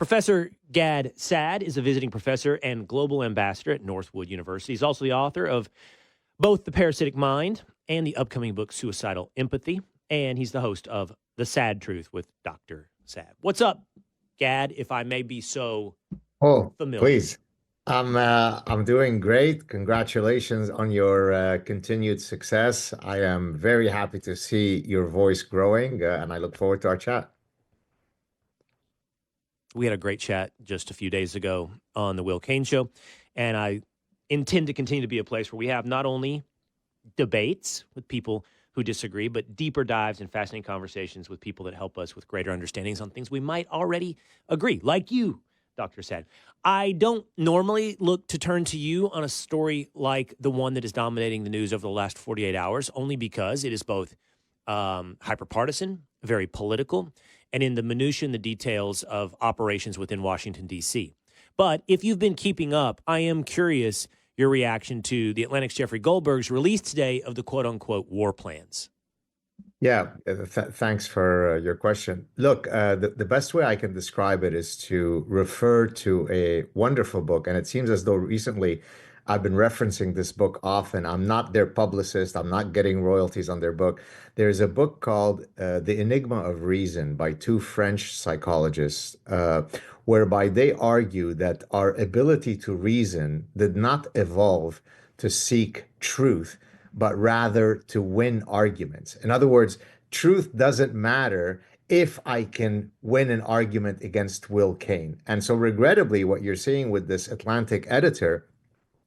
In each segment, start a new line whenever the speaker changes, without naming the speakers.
Professor Gad Saad is a visiting professor and global ambassador at Northwood University. He's also the author of both The Parasitic Mind and the upcoming book Suicidal Empathy. And he's the host of The Saad Truth with Dr. Saad. What's up, Gad, if I may be so
Oh,
familiar?
please. I'm doing great. Congratulations on your continued success. I am very happy to see your voice growing, and I look forward to our chat.
We had a great chat just a few days ago on the Will Kane Show, and I intend to continue to be a place where we have not only debates with people who disagree, but deeper dives and fascinating conversations with people that help us with greater understandings on things we might already agree, like you, Dr. Saad. I don't normally look to turn to you on a story like the one that is dominating the news over the last 48 hours, only because it is both hyper-partisan, very political, and in the minutiae and the details of operations within Washington, D.C. But if you've been keeping up, I am curious your reaction to the Atlantic's Jeffrey Goldberg's release today of the quote-unquote war plans.
Yeah, thanks for your question. Look, the best way I can describe it is to refer to a wonderful book, and it seems as though recently I've been referencing this book often. I'm not their publicist. I'm not getting royalties on their book. There's a book called The Enigma of Reason by two French psychologists, whereby they argue that our ability to reason did not evolve to seek truth, but rather to win arguments. In other words, truth doesn't matter if I can win an argument against Will Kane. And so, regrettably, what you're seeing with this Atlantic editor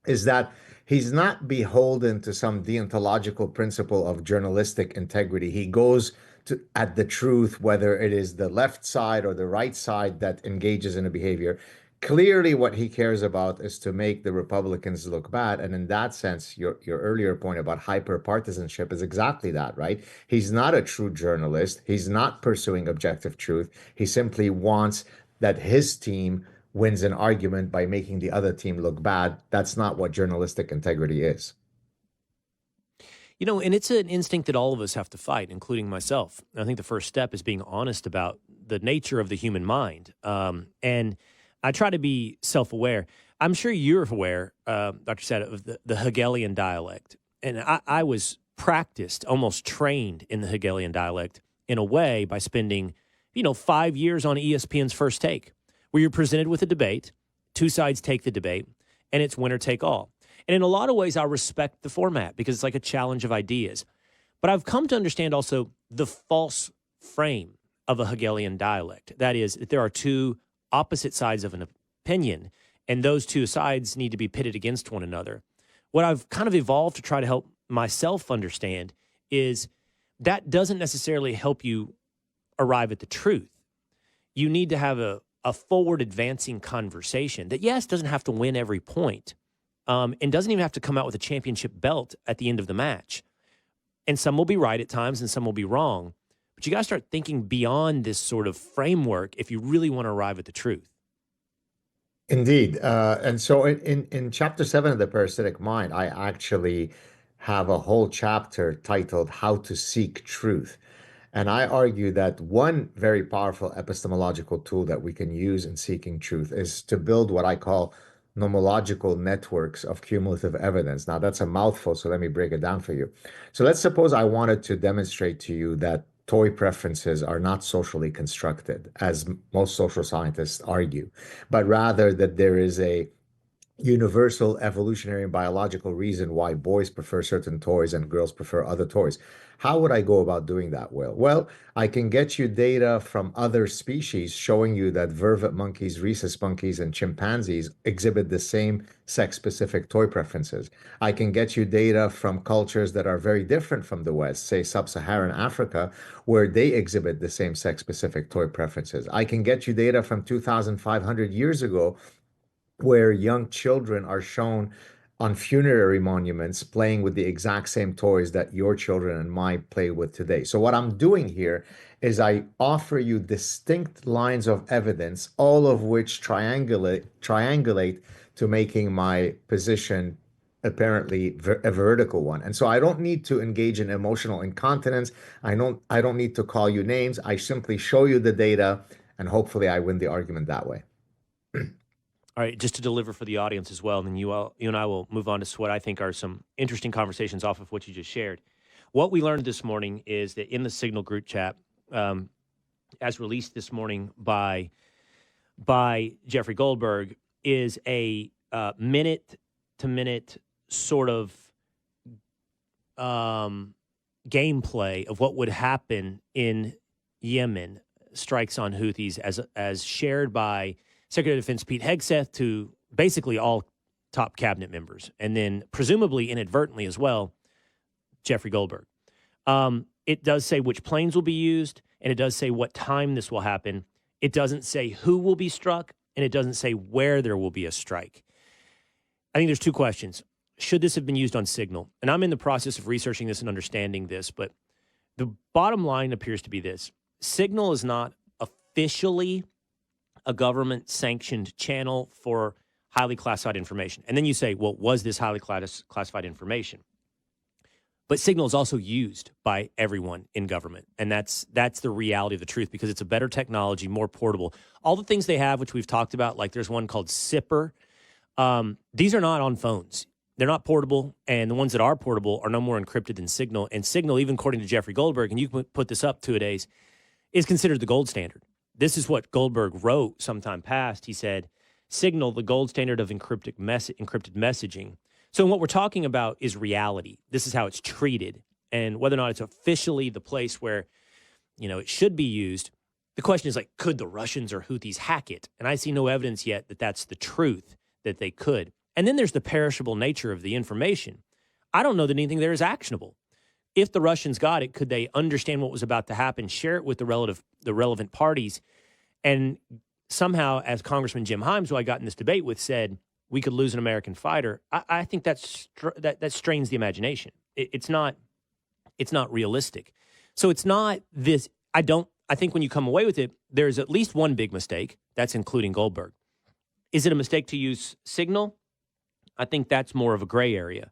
is that he's not beholden to some deontological principle of journalistic integrity. He goes to at the truth, whether it is the left side or the right side that engages in a behavior. Clearly, what he cares about is to make the Republicans look bad. And in that sense, your earlier point about hyper-partisanship is exactly that, right? He's not a true journalist. He's not pursuing objective truth. He simply wants that his team wins an argument by making the other team look bad. That's not what journalistic integrity is.
You know, and it's an instinct that all of us have to fight, including myself. I think the first step is being honest about the nature of the human mind. And I try to be self-aware. I'm sure you're aware, Dr. Saad, of the Hegelian dialect. And I was practiced, almost trained in the Hegelian dialect in a way by spending, 5 years on ESPN's First Take, where you're presented with a debate, two sides take the debate, and it's winner take all. And in a lot of ways, I respect the format because it's like a challenge of ideas. But I've come to understand also the false frame of a Hegelian dialect. That is, that there are two opposite sides of an opinion, and those two sides need to be pitted against one another. What I've kind of evolved to try to help myself understand is that doesn't necessarily help you arrive at the truth. You need to have a forward advancing conversation that, yes, doesn't have to win every point, and doesn't even have to come out with a championship belt at the end of the match. And some will be right at times and some will be wrong. But you got to start thinking beyond this sort of framework if you really want to arrive at the truth.
Indeed. And so in chapter 7 of The Parasitic Mind, I actually have a whole chapter titled How to Seek Truth. And I argue that one very powerful epistemological tool that we can use in seeking truth is to build what I call nomological networks of cumulative evidence. Now, that's a mouthful, so let me break it down for you. So let's suppose I wanted to demonstrate to you that toy preferences are not socially constructed, as most social scientists argue, but rather that there is a universal evolutionary and biological reason why boys prefer certain toys and girls prefer other toys. How would I go about doing that, Will? Well, I can get you data from other species showing you that vervet monkeys, rhesus monkeys, and chimpanzees exhibit the same sex-specific toy preferences. I can get you data from cultures that are very different from the West, say sub-Saharan Africa, where they exhibit the same sex-specific toy preferences. I can get you data from 2,500 years ago where young children are shown on funerary monuments playing with the exact same toys that your children and mine play with today. So what I'm doing here is I offer you distinct lines of evidence, all of which triangulate to making my position apparently a vertical one. And so I don't need to engage in emotional incontinence. I don't need to call you names. I simply show you the data And hopefully I win the argument that way.
All right, just to deliver for the audience as well, and then you and I will move on to what I think are some interesting conversations off of what you just shared. What we learned this morning is that in the Signal group chat, as released this morning by Jeffrey Goldberg, is a minute to minute sort of gameplay of what would happen in Yemen strikes on Houthis as shared by Secretary of Defense Pete Hegseth to basically all top cabinet members, and then presumably inadvertently as well, Jeffrey Goldberg. It does say which planes will be used, and it does say what time this will happen. It doesn't say who will be struck, and it doesn't say where there will be a strike. I think there's two questions. Should this have been used on Signal? And I'm in the process of researching this and understanding this, but the bottom line appears to be this. Signal is not officially a government-sanctioned channel for highly classified information. And then you say, well, was this highly classified information? But Signal is also used by everyone in government. And that's the reality of the truth, because it's a better technology, more portable. All the things they have, which we've talked about, like there's one called Sipper. These are not on phones. They're not portable, and the ones that are portable are no more encrypted than Signal. And Signal, even according to Jeffrey Goldberg, and you can put this up 2 days, is considered the gold standard. This is what Goldberg wrote sometime past. He said, Signal, the gold standard of encrypted messaging. So what we're talking about is reality. This is how it's treated. And whether or not it's officially the place where, it should be used, the question is, like, could the Russians or Houthis hack it? And I see no evidence yet that that's the truth, that they could. And then there's the perishable nature of the information. I don't know that anything there is actionable. If the Russians got it, could they understand what was about to happen, share it with the relevant parties, and somehow, as Congressman Jim Himes, who I got in this debate with, said, we could lose an American fighter? I think that strains the imagination. It's not realistic. So it's not this. I think when you come away with it, there's at least one big mistake. That's including Goldberg. Is it a mistake to use Signal? I think that's more of a gray area.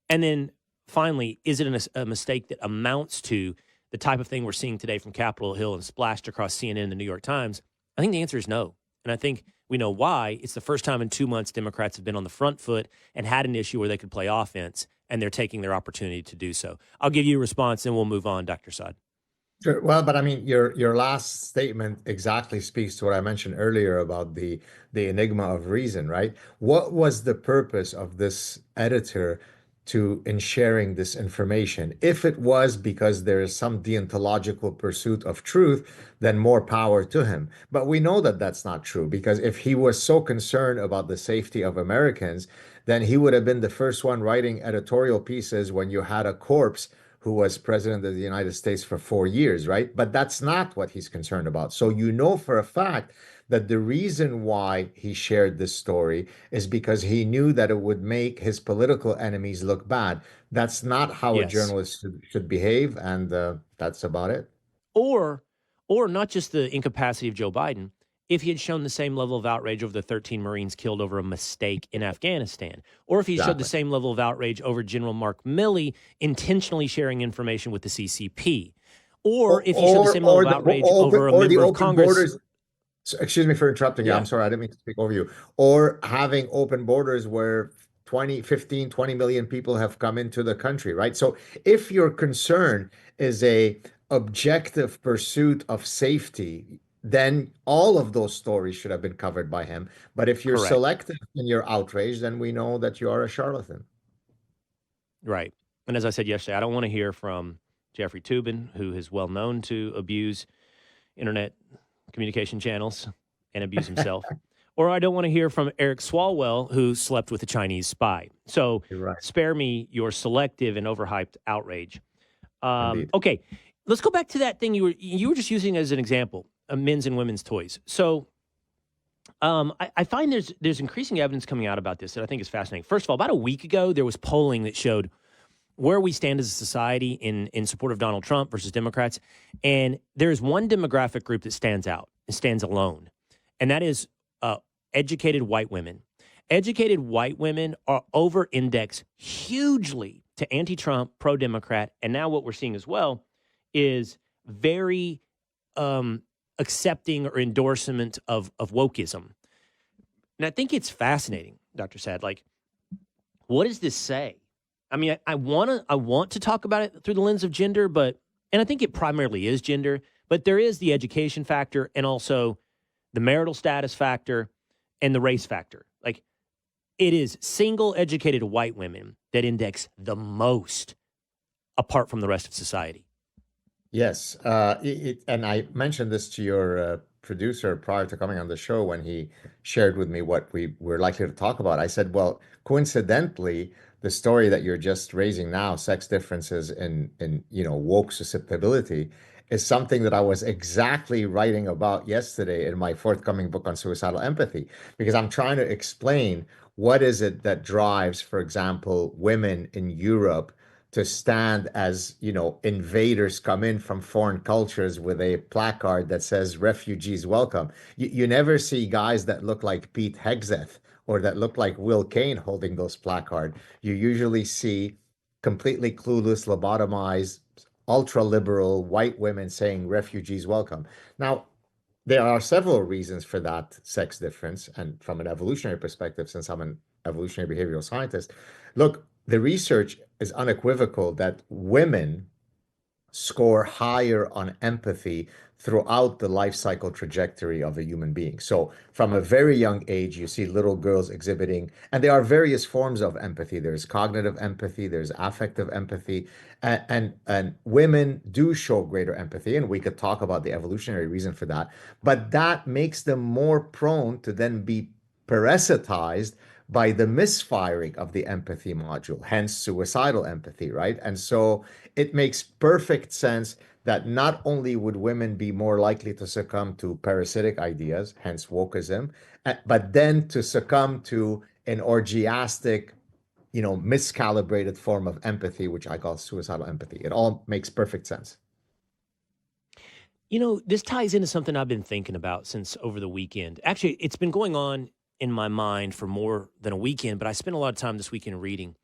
And then finally, is it a mistake that amounts to the type of thing we're seeing today from Capitol Hill and splashed across CNN and the New York Times? I think the answer is no. And I think we know why. It's the first time in 2 months Democrats have been on the front foot and had an issue where they could play offense, and they're taking their opportunity to do so. I'll give you a response, and we'll move on, Dr. Saad.
Sure. Well, but I mean, your last statement exactly speaks to what I mentioned earlier about the enigma of reason, right? What was the purpose of this editor in sharing this information? If it was because there is some deontological pursuit of truth, then more power to him. But we know that that's not true, because if he was so concerned about the safety of Americans, then he would have been the first one writing editorial pieces when you had a corpse who was president of the United States for 4 years, right? But that's not what he's concerned about. So you know for a fact that the reason why he shared this story is because he knew that it would make his political enemies look bad. That's not how a
Yes.
journalist should behave, and that's about it.
Or not just the incapacity of Joe Biden, if he had shown the same level of outrage over the 13 Marines killed over a mistake in Afghanistan, or if he showed the same level of outrage over General Mark Milley intentionally sharing information with the CCP, or if he showed the same level of outrage over a member of Congress.
Excuse me for interrupting you.
Yeah.
I'm sorry. I didn't mean to speak over you. Or having open borders where 20 million people have come into the country, right? So if your concern is a objective pursuit of safety, then all of those stories should have been covered by him. But if you're
Correct.
selective in your outrage, then we know that you are a charlatan.
Right. And as I said yesterday, I don't want to hear from Jeffrey Toobin, who is well known to abuse internet communication channels and abuse himself. Or I don't want to hear from Eric Swalwell, who slept with a Chinese spy. So spare me your selective and overhyped outrage. Okay, let's go back to that thing you were just using as an example, men's and women's toys. So I find there's increasing evidence coming out about this that I think is fascinating. First of all, about a week ago, there was polling that showed where we stand as a society in support of Donald Trump versus Democrats. And there's one demographic group that stands out and stands alone, and that is educated white women. Educated white women are over-indexed hugely to anti-Trump, pro-Democrat, and now what we're seeing as well is very accepting or endorsement of wokeism. And I think it's fascinating, Dr. Saad. Like, what does this say? I mean, I want to talk about it through the lens of gender, and I think it primarily is gender, but there is the education factor and also the marital status factor and the race factor. Like, it is single educated white women that index the most apart from the rest of society.
Yes, and I mentioned this to your producer prior to coming on the show when he shared with me what we were likely to talk about. I said, well, coincidentally, the story that you're just raising now, sex differences in woke susceptibility, is something that I was exactly writing about yesterday in my forthcoming book on suicidal empathy, because I'm trying to explain what is it that drives, for example, women in Europe to stand as, invaders come in from foreign cultures with a placard that says refugees welcome. You never see guys that look like Pete Hegseth or that look like Will Kane holding those placards. You usually see completely clueless, lobotomized, ultra liberal white women saying refugees welcome. Now, there are several reasons for that sex difference. And from an evolutionary perspective, since I'm an evolutionary behavioral scientist, look, the research is unequivocal that women score higher on empathy throughout the life cycle trajectory of a human being. So from a very young age, you see little girls exhibiting, and there are various forms of empathy. There's cognitive empathy, there's affective empathy, and women do show greater empathy, and we could talk about the evolutionary reason for that. But that makes them more prone to then be parasitized by the misfiring of the empathy module, hence suicidal empathy, right? And so it makes perfect sense that not only would women be more likely to succumb to parasitic ideas, hence wokeism, but then to succumb to an orgiastic, miscalibrated form of empathy, which I call suicidal empathy. It all makes perfect sense.
This ties into something I've been thinking about since over the weekend. Actually, it's been going on in my mind for more than a weekend, but I spent a lot of time this weekend reading.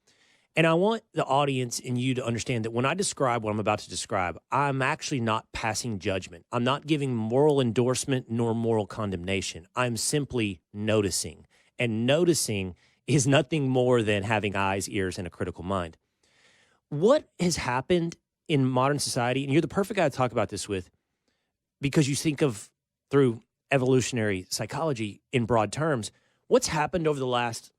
And I want the audience and you to understand that when I describe what I'm about to describe, I'm actually not passing judgment. I'm not giving moral endorsement nor moral condemnation. I'm simply noticing. And noticing is nothing more than having eyes, ears, and a critical mind. What has happened in modern society, and you're the perfect guy to talk about this with, because you think of through evolutionary psychology in broad terms, what's happened over the last,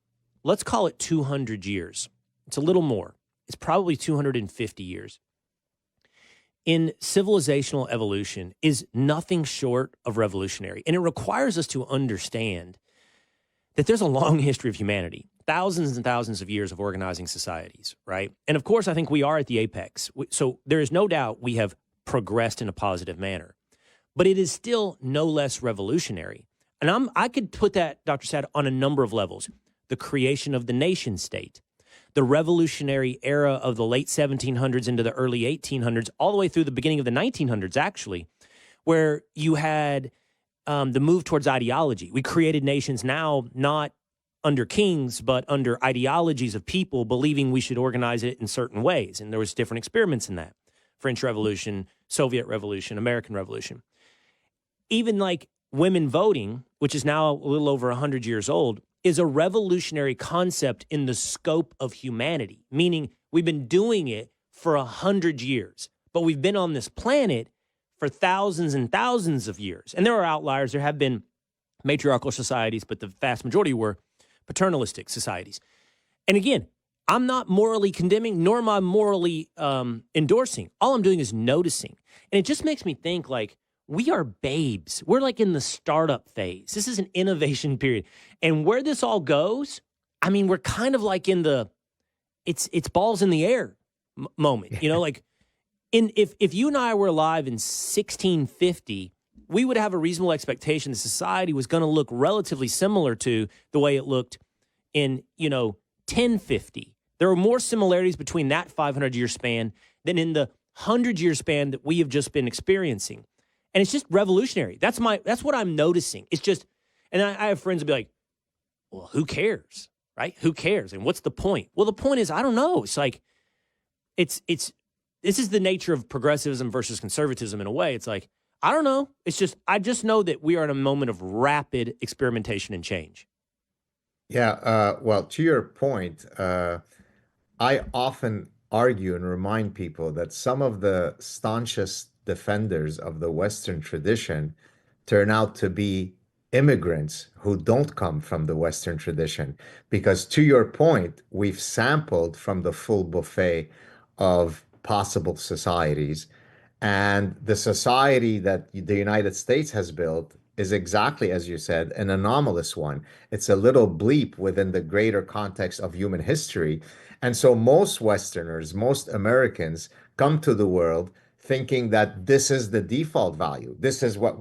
let's call it 200 years. It's a little more. It's probably 250 years. In civilizational evolution is nothing short of revolutionary. And it requires us to understand that there's a long history of humanity, thousands and thousands of years of organizing societies, right? And of course, I think we are at the apex. So there is no doubt we have progressed in a positive manner. But it is still no less revolutionary. And I could put that, Dr. Saad, on a number of levels. The creation of the nation state, the revolutionary era of the late 1700s into the early 1800s, all the way through the beginning of the 1900s, actually, where you had the move towards ideology. We created nations now not under kings, but under ideologies of people believing we should organize it in certain ways. And there was different experiments in that. French Revolution, Soviet Revolution, American Revolution. Even like women voting, which is now a little over 100 years old, is a revolutionary concept in the scope of humanity, meaning we've been doing it for 100 years, but we've been on this planet for thousands and thousands of years. And there are outliers. There have been matriarchal societies, but the vast majority were paternalistic societies. And again, I'm not morally condemning, nor am I morally endorsing. All I'm doing is noticing. And it just makes me think like, we are babes. We're like in the startup phase. This is an innovation period. And where this all goes, I mean, we're kind of like in the, it's balls in the air moment, like if you and I were alive in 1650, we would have a reasonable expectation that society was going to look relatively similar to the way it looked in, 1050. There are more similarities between that 500-year span than in the 100-year span that we have just been experiencing. And it's just revolutionary. That's what I'm noticing. It's just, and I have friends who be like, well, who cares, right? Who cares? And what's the point? Well, the point is, I don't know. It's like, this is the nature of progressivism versus conservatism in a way. It's like, I don't know. It's just I just know that we are in a moment of rapid experimentation and change.
Yeah, well, to your point, I often argue and remind people that some of the staunchest defenders of the Western tradition turn out to be immigrants who don't come from the Western tradition. Because to your point, we've sampled from the full buffet of possible societies. And the society that the United States has built is exactly, as you said, an anomalous one. It's a little bleep within the greater context of human history. And so most Westerners, most Americans come to the world thinking that this is the default value. This is what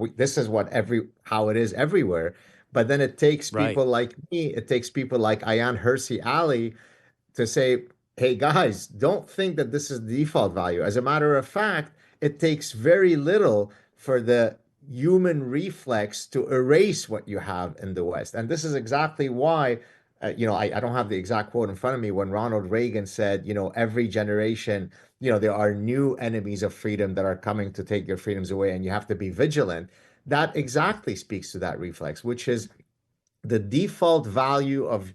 how it is everywhere. But then it takes
Right.
people like me, it takes people like Ayan Hersey Ali to say, hey guys, don't think that this is the default value. As a matter of fact, it takes very little for the human reflex to erase what you have in the West. And this is exactly why, I don't have the exact quote in front of me when Ronald Reagan said, every generation, there are new enemies of freedom that are coming to take your freedoms away, and you have to be vigilant. That exactly speaks to that reflex, which is the default value of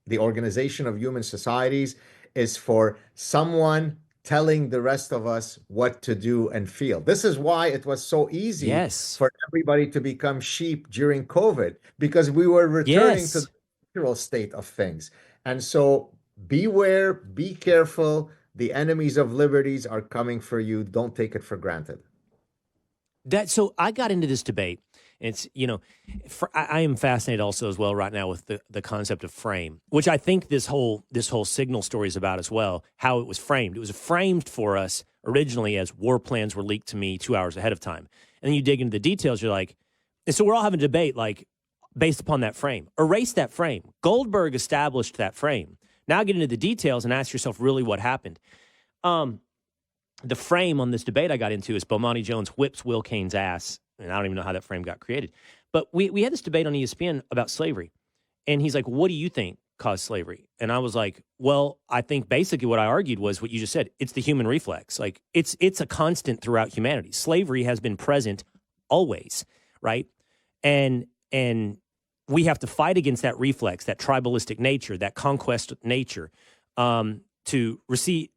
the organization of human societies is for someone telling the rest of us what to do and feel. This is why it was so easy
Yes.
for everybody to become sheep during COVID, because we were returning to the
Yes.
natural state of things. And so beware, be careful. The enemies of liberties are coming for you. Don't take it for granted.
That so I got into this debate. It's I am fascinated also as well right now with the concept of frame, which I think this whole signal story is about as well. How it was framed. It was framed for us originally as war plans were leaked to me 2 hours ahead of time, and then you dig into the details. You're like, and so we're all having a debate like based upon that frame. Erase that frame. Goldberg established that frame. Now get into the details and ask yourself really what happened. Um, the frame on this debate I got into is Bomani Jones whips Will Kane's ass. And I don't even know how that frame got created. But we had this debate on ESPN about slavery. And he's like, what do you think caused slavery? And I was like, well, I think basically what I argued was what you just said. It's the human reflex. Like it's a constant throughout humanity. Slavery has been present always, right? And we have to fight against that reflex, that tribalistic nature, that conquest nature. To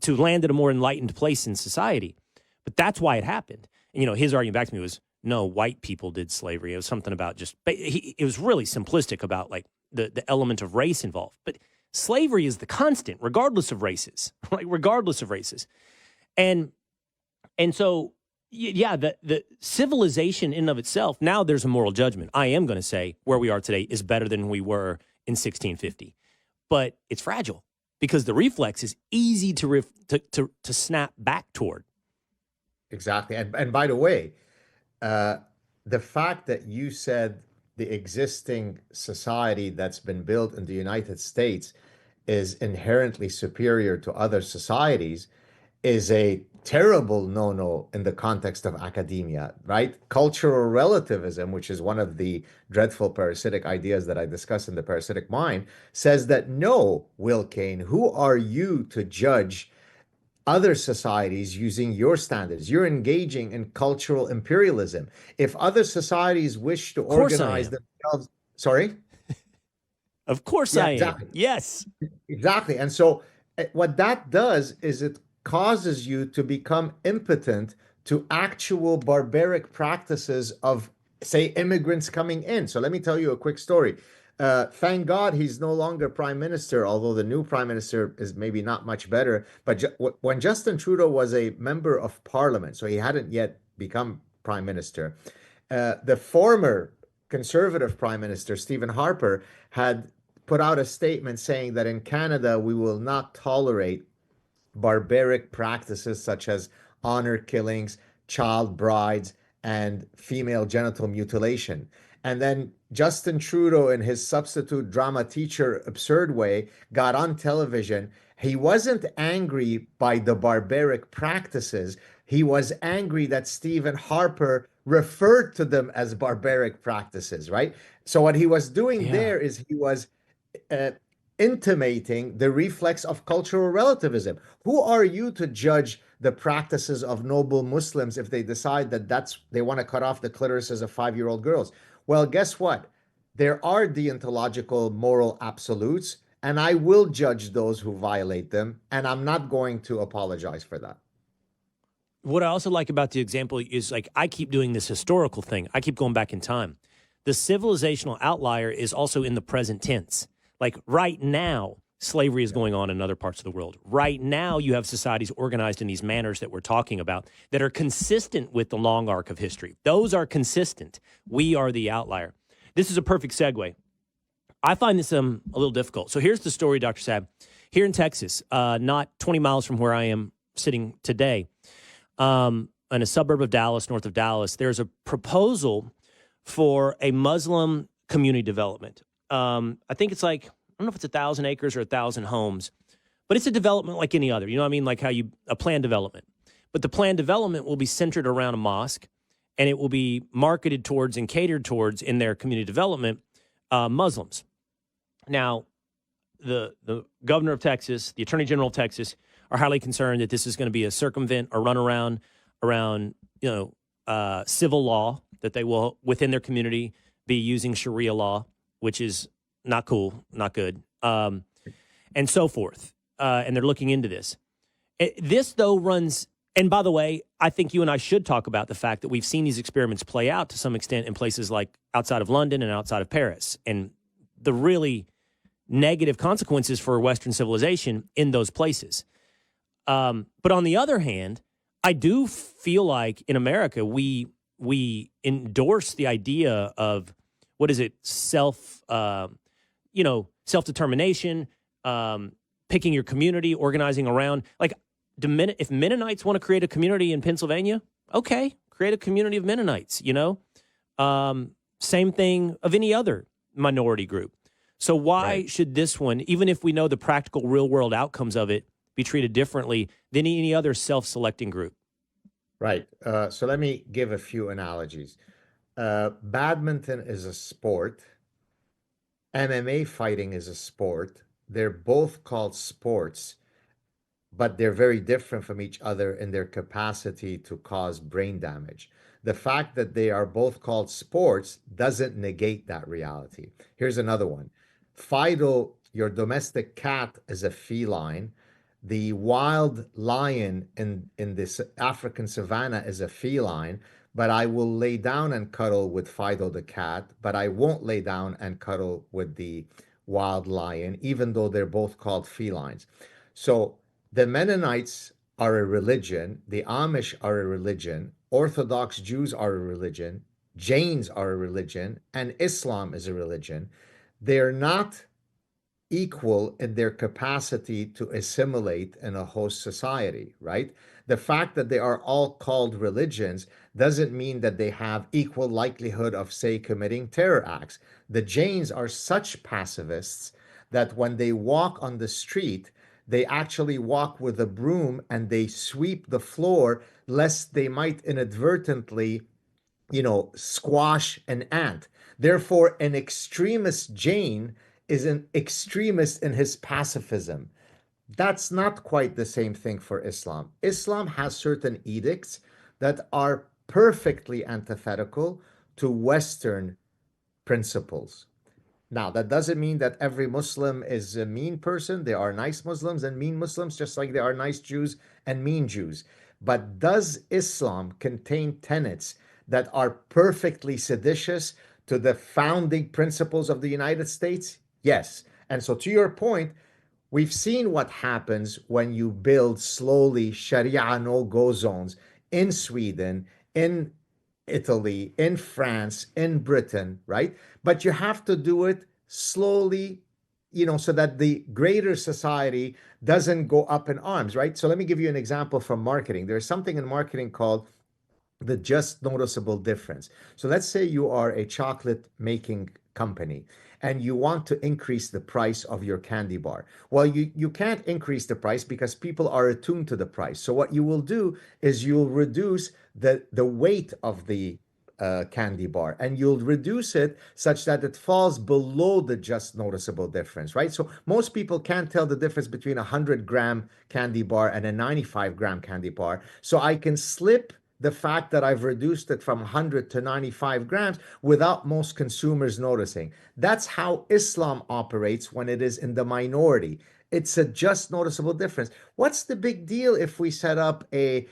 land at a more enlightened place in society. But that's why it happened. And, his argument back to me was, no, white people did slavery. It was something about it was really simplistic about like the element of race involved. But slavery is the constant, regardless of races, like regardless of races. And so, yeah, the civilization in and of itself, now there's a moral judgment. I am going to say where we are today is better than we were in 1650. But it's fragile, because the reflex is easy to snap back toward.
Exactly. And by the way, uh, the fact that you said the existing society that's been built in the United States is inherently superior to other societies is a terrible no-no in the context of academia, right? Cultural relativism, which is one of the dreadful parasitic ideas that I discuss in The Parasitic Mind, says that no, Will Kane, who are you to judge other societies using your standards? You're engaging in cultural imperialism. If other societies wish to
Of course I
organize
am.
themselves, sorry?
Of course
Yeah,
I am.
exactly.
Yes.
Exactly. And so what that does is it causes you to become impotent to actual barbaric practices of, say, immigrants coming in. So let me tell you a quick story. Thank God he's no longer prime minister, although the new prime minister is maybe not much better. But when Justin Trudeau was a member of parliament, so he hadn't yet become prime minister, the former conservative prime minister, Stephen Harper, had put out a statement saying that in Canada, we will not tolerate barbaric practices such as honor killings, child brides, and female genital mutilation. And then Justin Trudeau, in his substitute drama teacher absurd way, got on television. He wasn't angry by the barbaric practices. He was angry that Stephen Harper referred to them as barbaric practices, right? So what he was doing
Yeah.
there is he was uh, intimating the reflex of cultural relativism. Who are you to judge the practices of noble Muslims if they decide that they want to cut off the clitorises of 5-year-old girls? Well, guess what? There are deontological moral absolutes, and I will judge those who violate them, and I'm not going to apologize for that.
What I also like about the example is like I keep doing this historical thing. I keep going back in time. The civilizational outlier is also in the present tense. Like right now, slavery is going on in other parts of the world. Right now, you have societies organized in these manners that we're talking about that are consistent with the long arc of history. Those are consistent. We are the outlier. This is a perfect segue. I find this a little difficult. So here's the story, Dr. Saad. Here in Texas, not 20 miles from where I am sitting today, in a suburb of Dallas, north of Dallas, there's a proposal for a Muslim community development. I think it's like, I don't know if it's 1,000 acres or 1,000 homes, but it's a development like any other. You know what I mean? Like a planned development. But the planned development will be centered around a mosque, and it will be marketed towards and catered towards in their community development Muslims. Now, the governor of Texas, the attorney general of Texas, are highly concerned that this is going to be a circumvent or runaround around civil law, that they will within their community be using Sharia law, which is not cool, not good, and so forth. And they're looking into this. This though runs. And by the way, I think you and I should talk about the fact that we've seen these experiments play out to some extent in places like outside of London and outside of Paris, and the really negative consequences for Western civilization in those places. But on the other hand, I do feel like in America we endorse the idea of what is it, self-determination, picking your community, organizing around. Like, if Mennonites want to create a community in Pennsylvania, okay, create a community of Mennonites. Same thing of any other minority group. So why should this one, even if we know the practical real world outcomes of it, be treated differently than any other self-selecting group?
Right. So let me give a few analogies. Badminton is a sport. MMA fighting is a sport. They're both called sports, but they're very different from each other in their capacity to cause brain damage. The fact that they are both called sports doesn't negate that reality. Here's another one. Fido, your domestic cat, is a feline. The wild lion in this African savanna is a feline, but I will lay down and cuddle with Fido the cat, but I won't lay down and cuddle with the wild lion, even though they're both called felines. So the Mennonites are a religion, the Amish are a religion, Orthodox Jews are a religion, Jains are a religion, and Islam is a religion. They're not equal in their capacity to assimilate in a host society, right? The fact that they are all called religions doesn't mean that they have equal likelihood of, say, committing terror acts. The Jains are such pacifists that when they walk on the street, they actually walk with a broom and they sweep the floor lest they might inadvertently, squash an ant. Therefore, an extremist Jain is an extremist in his pacifism. That's not quite the same thing for Islam. Islam has certain edicts that are perfectly antithetical to Western principles. Now, that doesn't mean that every Muslim is a mean person. There are nice Muslims and mean Muslims, just like there are nice Jews and mean Jews. But does Islam contain tenets that are perfectly seditious to the founding principles of the United States? Yes. And so, to your point, we've seen what happens when you build slowly Sharia no-go zones in Sweden, in Italy, in France, in Britain, right? But you have to do it slowly, so that the greater society doesn't go up in arms, right? So let me give you an example from marketing. There's something in marketing called the just noticeable difference. So let's say you are a chocolate making company and you want to increase the price of your candy bar. Well, you can't increase the price because people are attuned to the price. So what you will do is you'll reduce the weight of the candy bar, and you'll reduce it such that it falls below the just noticeable difference, right? So most people can't tell the difference between a 100-gram candy bar and a 95-gram candy bar. So I can slip the fact that I've reduced it from 100 to 95 grams without most consumers noticing. That's how Islam operates when it is in the minority. It's a just noticeable difference. What's the big deal if we set up a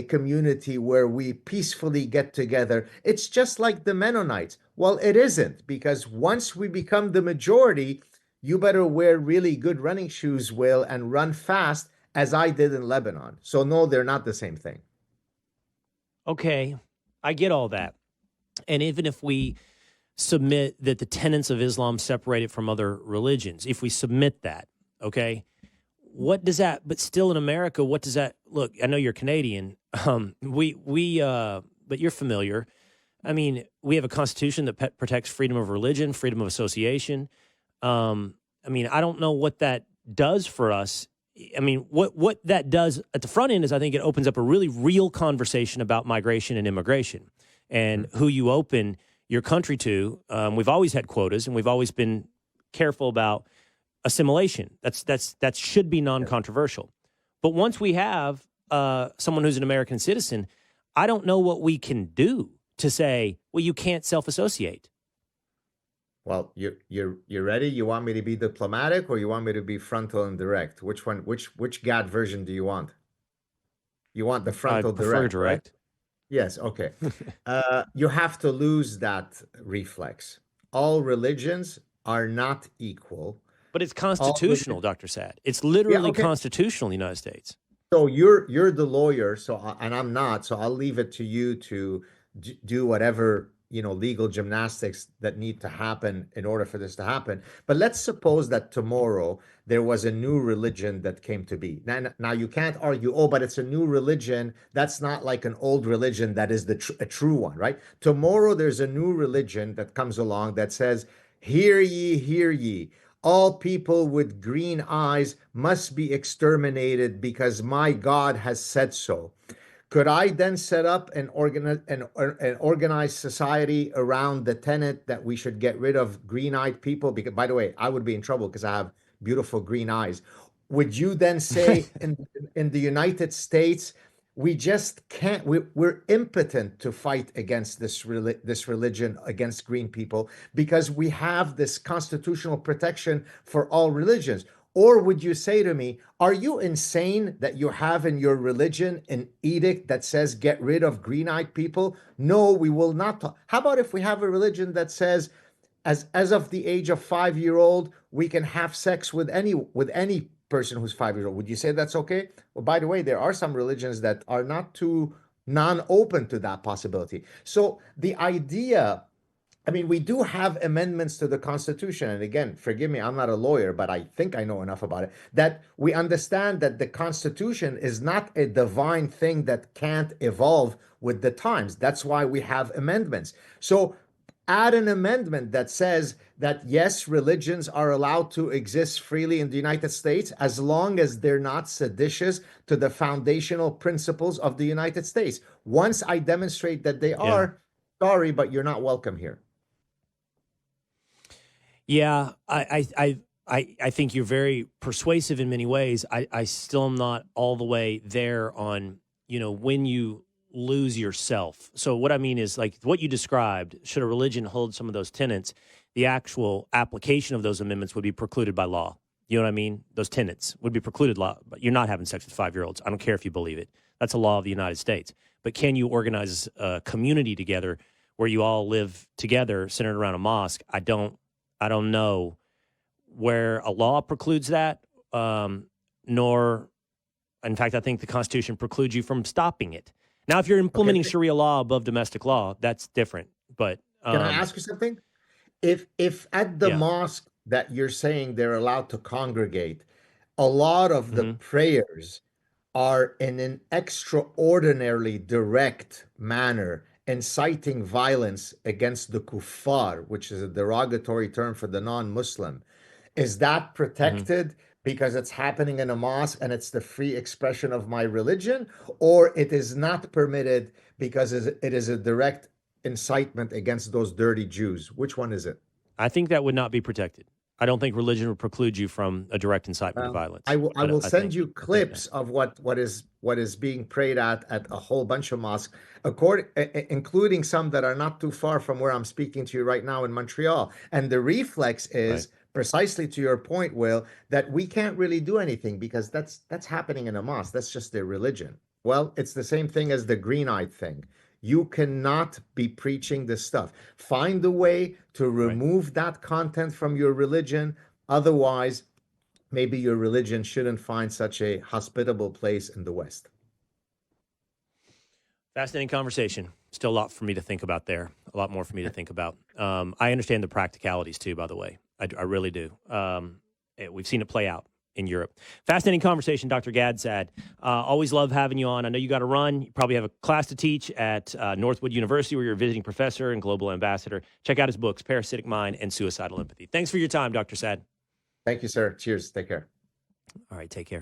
community where we peacefully get together? It's just like the Mennonites. Well, it isn't, because once we become the majority, you better wear really good running shoes, Will, and run fast, as I did in Lebanon. So, no, they're not the same thing.
Okay, I get all that. And even if we submit that the tenets of Islam separate it from other religions, if we submit that, okay, what does that? But still, in America, what does that look? I know you're Canadian. But you're familiar. I mean, we have a constitution that protects freedom of religion, freedom of association. I mean, I don't know what that does for us. I mean, what that does at the front end is I think it opens up a really real conversation about migration and immigration and who you open your country to. We've always had quotas, and we've always been careful about assimilation. That should be non-controversial. But once we have someone who's an American citizen, I don't know what we can do to say, well, you can't self-associate.
Well, you're ready? You want me to be diplomatic, or you want me to be frontal and direct? Which one, which GAD version do you want? You want the
I
frontal
prefer
direct, right?
direct.
Yes, okay. You have to lose that reflex. All religions are not equal.
But it's
All religions,
constitutional, Dr. Sad. It's
yeah,
literally
okay.
constitutional in the United States.
So you're the lawyer, and I'm not, so I'll leave it to you to do whatever, legal gymnastics that need to happen in order for this to happen. But let's suppose that tomorrow there was a new religion that came to be. Now you can't argue, oh, but it's a new religion. That's not like an old religion that is a true one, right? Tomorrow there's a new religion that comes along that says, "Hear ye, hear ye. All people with green eyes must be exterminated because my God has said so." Could I then set up an organized society around the tenet that we should get rid of green-eyed people? Because, by the way, I would be in trouble because I have beautiful green eyes. Would you then say in the United States, we just can't, we're impotent to fight against this religion, against green people, because we have this constitutional protection for all religions? Or would you say to me, are you insane that you have in your religion an edict that says get rid of green-eyed people? No, we will not talk. How about if we have a religion that says, as of the age of 5 year old, we can have sex with any person who's 5 years old? Would you say that's okay? Well, by the way, there are some religions that are not too non-open to that possibility. So the idea, I mean, we do have amendments to the Constitution. And again, forgive me, I'm not a lawyer, but I think I know enough about it, that we understand that the Constitution is not a divine thing that can't evolve with the times. That's why we have amendments. So add an amendment that says that, yes, religions are allowed to exist freely in the United States as long as they're not seditious to the foundational principles of the United States. Once I demonstrate that they
Yeah.
are, sorry, but you're not welcome here.
Yeah, I think you're very persuasive in many ways. I still am not all the way there on, when you lose yourself. So what I mean is, like what you described, should a religion hold some of those tenets, the actual application of those amendments would be precluded by law. You know what I mean? Those tenets would be precluded law. But you're not having sex with 5-year-olds. I don't care if you believe it. That's a law of the United States. But can you organize a community together where you all live together centered around a mosque? I don't know where a law precludes that, nor, in fact, I think the Constitution precludes you from stopping it. Now, if you're implementing
Okay.
Sharia law above domestic law, that's different. But
Can I ask you something? If at the
yeah,
mosque that you're saying they're allowed to congregate, a lot of the
hmm
prayers are in an extraordinarily direct manner inciting violence against the kuffar, which is a derogatory term for the non-Muslim. Is that
hmm
protected because it's happening in a mosque and it's the free expression of my religion, or it is not permitted because it is a direct incitement against those dirty Jews? Which one is it?
I think that would not be protected. I don't think religion would preclude you from a direct incitement to
Well,
violence.
I will
I
send
think,
you
I think no.
clips of what is being prayed at a whole bunch of mosques, including some that are not too far from where I'm speaking to you right now in Montreal. And the reflex
Right.
is precisely to your point, Will, that we can't really do anything because that's happening in a mosque. That's just their religion. Well, it's the same thing as the green-eyed thing. You cannot be preaching this stuff. Find a way to
Right.
remove that content from your religion. Otherwise, maybe your religion shouldn't find such a hospitable place in the West.
Fascinating conversation. Still a lot for me to think about there. A lot more for me to think about. I understand the practicalities too, by the way. I really do. We've seen it play out in Europe. Fascinating conversation, Dr. Gad Saad. Always love having you on. I know you got to run. You probably have a class to teach at Northwood University where you're a visiting professor and global ambassador. Check out his books, Parasitic Mind and Suicidal Empathy. Thanks for your time, Dr. Saad.
Thank you, sir. Cheers. Take care.
All right, take care.